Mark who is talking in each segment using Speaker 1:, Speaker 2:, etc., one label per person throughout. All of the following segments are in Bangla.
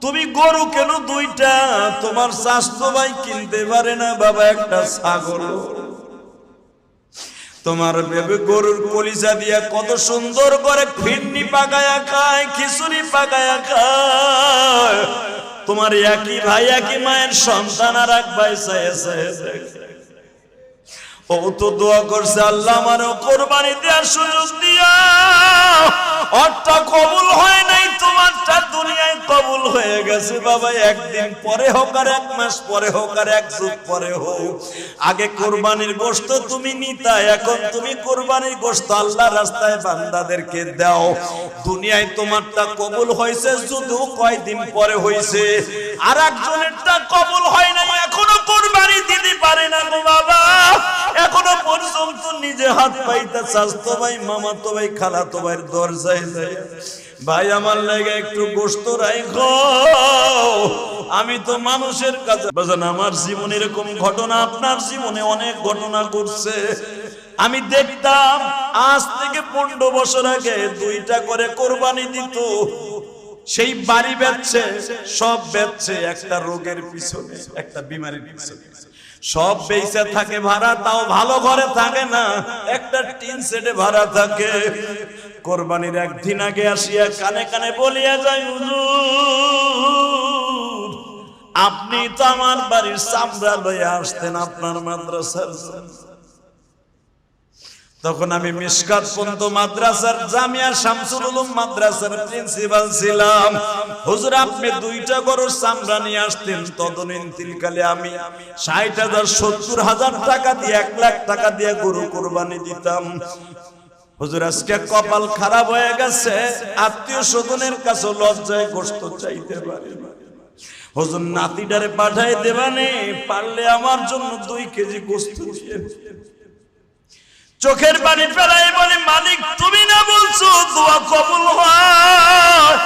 Speaker 1: তুমি গরু কেন দুইটা? তোমার স্বাস্থ্য ভাই কিনতে পারে না বাবা একটা ছাগল। তোমার বেবে গরুর কলিজা দিয়া কত সুন্দর করে ফিরনি পাকায়া খায়, খিচুড়ি পাকায়া খায়। তোমার একই ভাই একই মায়ের সন্তান আর এক ভাই ও তো দোয়া করছে, আল্লাহ আমারও কোরবানি দেওয়ার সুযোগ দিয়া। ওরটা কবুল হয় নাই, তোমারটা দুনিয়ায় কবুল হয়ে গেছে বাবা। একদিন পরে হোক আর এক মাস পরে হোক আর এক যুগ পরে হোক, আগে কোরবানির গোশত তুমি নিতা, এখন তুমি কোরবানির গোশত আল্লাহর রাস্তায় বান্দাদেরকে দাও। দুনিয়ায় তোমারটা কবুল হয়েছে যদিও কয়দিন পরে হয়েছে, আর একজনেরটা কবুল হয় নাই, এখনো কোরবানি দিতে পারে না গো বাবা। এখনো পর্যন্ত নিজে হাত পাইতে স্বাস্থ্য ভাই, মামাতো ভাই, খালাতো ভাইয়ের দরজায় যায়, ভাই আমার লাগে একটু গোশত রাখো। আমি তো মানুষের কাছে বাজান, আমার জীবনে এরকম ঘটনা আপনার জীবনে অনেক ঘটনা ঘটছে। আমি দেখতাম আজ থেকে 15 বছর আগে 2টা করে কোরবানি দিত। সেই বাড়ি বেচছে, সব বেচছে একটা রোগের পিছনে, একটা বিমারির পিছনে। সব বেচে থাকে ভাড়া, তাও ভালো ঘরে থাকে না, একটা টিন সেটে ভাড়া থাকে। কোরবানির একদিন আগে আসিয়া কানে কানে বলিয়া যায়, হুজুর আপনি তো আমার বাড়ির চামড়া লইয়া আসতেন আপনার মাদ্রাসার। তখন আমি মিশকাত পন্ত মাদ্রাসার জামিয়া শামসুল উলুম মাদ্রাসার প্রিন্সিপাল ছিলাম। হুজুর আপনি 2টা গরুর চামড়া নিয়ে আসতেন, তদনীন তিলকালে আমি 60,000 70,000 টাকা দিয়ে 1 লাখ টাকা দিয়ে গরু কোরবানি দিতাম। হুজুর আজকে কপাল খারাপ হয়ে গেছে, আত্মীয় স্বজনের কাছে লজ্জায় গোশত চাইতে পারি না। হুজুর নাতিটারে পাঠাই দেবানে, পারলে আমার জন্য 2 কেজি গোশত দিয়ে। চোখের পানি ফেলাই বলে, মালিক তুমি না বলছো দোয়া কবুল হয়।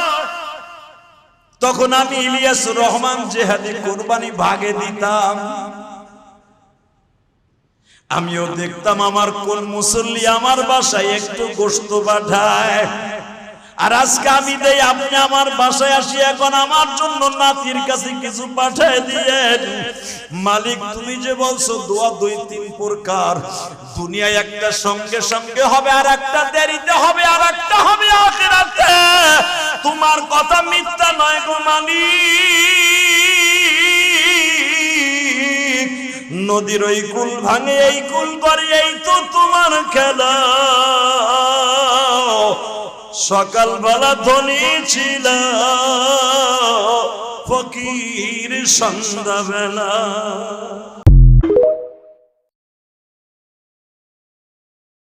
Speaker 1: তখন আমি ইলিয়াস রহমান জেহাদি কোরবানি ভাগে দিতাম। আমিও দেখতাম আমার কোন মুসল্লি আমার বাসায় একটু গোশত পাঠায়, আর আজকে আমি দেই, আপনি আমার বাসায় আসি এখন আমার জন্য নাতির কাছে কিছু পাঠায় দিয়েন। মালিক তুমি যে বলছো দোয়া 2-3 প্রকার, দুনিয়ায় একটা সঙ্গে সঙ্গে হবে, আর একটা দেরিতে হবে, আর একটা হবে আখিরাতে। তোমার কথা মিথ্যা নয় গো মালিক। নদীর ওই কুল ভাঙে এই কুল করে, এই তো তোমার খেলা। সকালবেলা ধনী ছিল, ফকির সন্ধ্যাবেলা।